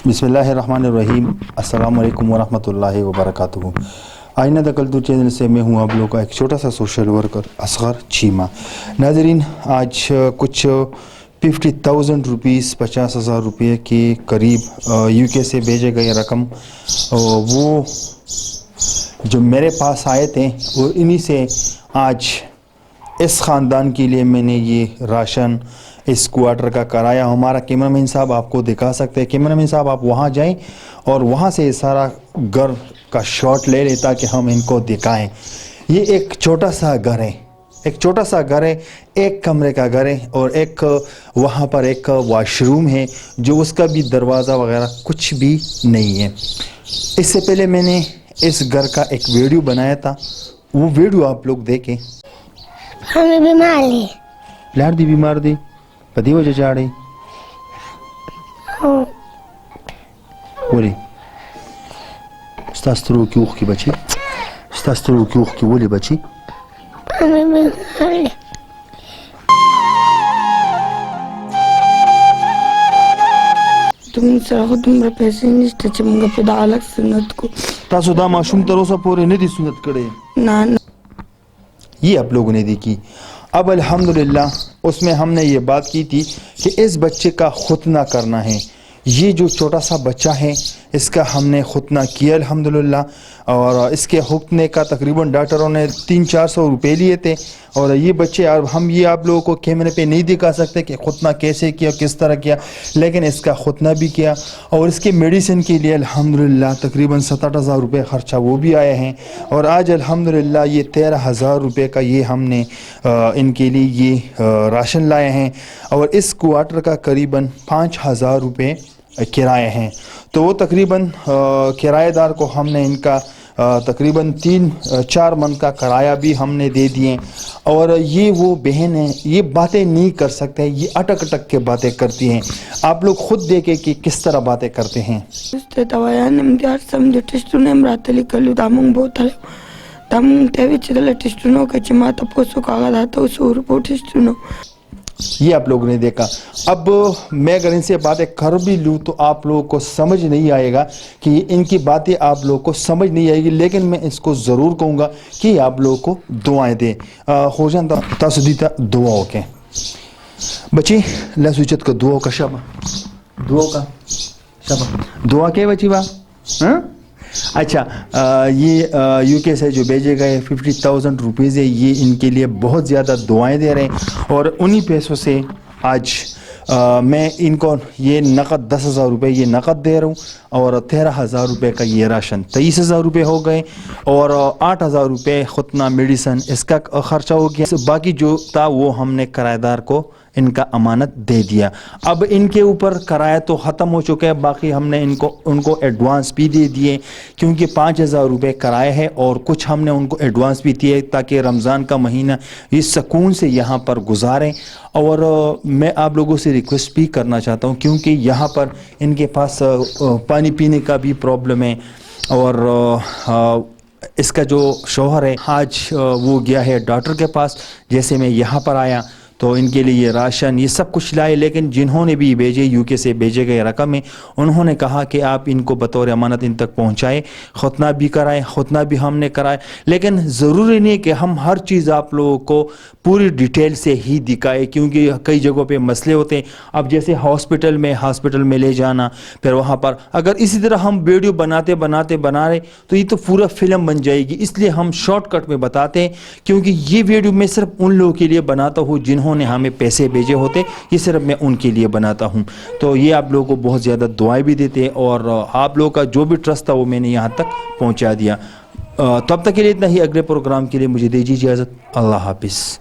بسم اللہ الرحمن الرحیم. السلام علیکم ورحمۃ اللہ وبرکاتہ. آئینہ دا کلتور چینل سے میں ہوں آپ لوگوں کا ایک چھوٹا سا سوشل ورکر اصغر چیمہ. ناظرین، آج کچھ 50,000 روپیز 50,000 روپے کے قریب یو کے سے بھیجے گئے رقم وہ جو میرے پاس آئے تھے، اور انہی سے آج اس خاندان کے لیے میں نے یہ راشن، اس کوارٹر کا کرایہ، ہمارا کیمرہ مین صاحب آپ کو دکھا سکتے ہیں. کیمرہ مین صاحب آپ وہاں جائیں اور وہاں سے سارا گھر کا شاٹ لے لیں تاکہ ہم ان کو دکھائیں. یہ ایک چھوٹا سا گھر ہے، ایک کمرے کا گھر ہے، اور ایک وہاں پر ایک واش روم ہے جو اس کا بھی دروازہ وغیرہ کچھ بھی نہیں ہے. اس سے پہلے میں نے اس گھر کا ایک ویڈیو بنایا تھا، وہ ویڈیو آپ لوگ دیکھیں. ہمیں بیمار لی لاڑ دی بیمار دی پدی وجہ چاڑی بولی ستاسترو کی اوخ کی بچی ستاسترو کی اوخ کی بولی بچی ہمیں بیمار لی. تم سره دومره پیسې نشته چې موږ په دا الګ سنت کو. تاسو دا معشوم تر اوسه پورې نه دي سنت کړي؟ نه یہ آپ لوگوں نے دیکھی. اب الحمدللہ اس میں ہم نے یہ بات کی تھی کہ اس بچے کا ختنہ کرنا ہے. یہ جو چھوٹا سا بچہ ہے اس کا ہم نے ختنہ کیا الحمدللہ، اور اس کے ختنے کا تقریباً ڈاکٹروں نے 300-400 روپے لیے تھے. اور یہ بچے ہم یہ آپ لوگوں کو کیمرے پہ نہیں دکھا سکتے کہ ختنہ کیسے کیا، کس طرح کیا، لیکن اس کا ختنہ بھی کیا. اور اس کے میڈیسن کے لیے الحمدللہ تقریباً 7,000 روپے خرچہ وہ بھی آئے ہیں. اور آج الحمدللہ یہ 13,000 روپے کا یہ ہم نے ان کے لیے یہ راشن لائے ہیں. اور اس کوارٹر کا قریباً 5,000 روپے کرایہ ہیں. تو وہ تقریباً کرایہ دار کو ہم نے ان کا تقریباً 3-4 منتھ کا کرایہ بھی ہم نے دے دیے. اور یہ وہ بہن ہیں، یہ باتیں نہیں کر سکتے، یہ اٹک اٹک کے باتیں کرتی ہیں. آپ لوگ خود دیکھیں کہ کس طرح باتیں کرتے ہیں. دوايان امتیار سمجھو ټسټونه هم راته لیکلي، دا مونږ بوتلو دا مونږ ته وی چې دله ټسټونه وکړه چې ما تپوس وکړه، هغه راته اوس ورپو ټسټونه. یہ آپ لوگوں نے دیکھا. اب میں اگر ان سے باتیں کر بھی لوں تو آپ لوگوں کو سمجھ نہیں آئے گا کہ ان کی باتیں آپ لوگوں کو سمجھ نہیں آئے گی، لیکن میں اس کو ضرور کہوں گا کہ آپ لوگوں کو دعائیں دیں. ہو جان تاسو دیتا دعا کے بچی لا سوچت کا دعا کا شبہ دعا کا شبہ دعا کے بچی با. اچھا، یہ یو کے سے جو بھیجے گئے 50,000 روپیز ہے، یہ ان کے لیے بہت زیادہ دعائیں دے رہے ہیں. اور انہی پیسوں سے آج میں ان کو یہ نقد 10,000 روپے یہ نقد دے رہا ہوں، اور 13,000 روپے کا یہ راشن 23,000 روپے ہو گئے، اور 8,000 روپے ختنہ میڈیسن اس کا خرچہ ہو گیا. باقی جو تھا وہ ہم نے کرایہ دار کو ان کا امانت دے دیا. اب ان کے اوپر کرایہ تو ختم ہو چکا ہے، باقی ہم نے ان کو ایڈوانس بھی دے دیے، کیونکہ 5,000 روپے کرایہ ہے، اور کچھ ہم نے ان کو ایڈوانس بھی دیے تاکہ رمضان کا مہینہ یہ سکون سے یہاں پر گزاریں. اور میں آپ لوگوں سے ریکویسٹ بھی کرنا چاہتا ہوں، کیونکہ یہاں پر ان کے پاس پانی پینے کا بھی پرابلم ہے. اور اس کا جو شوہر ہے آج وہ گیا ہے ڈاکٹر کے پاس. جیسے میں یہاں پر آیا تو ان کے لیے یہ راشن یہ سب کچھ لائے، لیکن جنہوں نے بھی بھیجے یو کے سے بھیجے گئے رقم میں، انہوں نے کہا کہ آپ ان کو بطور امانت ان تک پہنچائے. ختنہ بھی کرائے، ختنہ بھی ہم نے کرائے، لیکن ضروری نہیں کہ ہم ہر چیز آپ لوگوں کو پوری ڈیٹیل سے ہی دکھائے، کیونکہ کئی جگہوں پہ مسئلے ہوتے ہیں. اب جیسے ہاسپٹل میں لے جانا، پھر وہاں پر اگر اسی طرح ہم ویڈیو بنا رہے تو یہ تو پورا فلم بن جائے گی. اس لیے ہم شارٹ کٹ میں بتاتے ہیں، کیونکہ یہ ویڈیو میں صرف ان لوگوں کے لیے بناتا ہوں جنہوں نے ہمیں پیسے بھیجے ہوتے، یہ صرف میں ان کے لیے بناتا ہوں. تو یہ آپ لوگوں کو بہت زیادہ دعائیں بھی دیتے ہیں، اور آپ لوگوں کا جو بھی ٹرسٹ تھا وہ میں نے یہاں تک پہنچا دیا. تو اب تک کے لیے اتنا ہی. اگلے پروگرام کے لیے مجھے دیجیے اجازت. اللہ حافظ.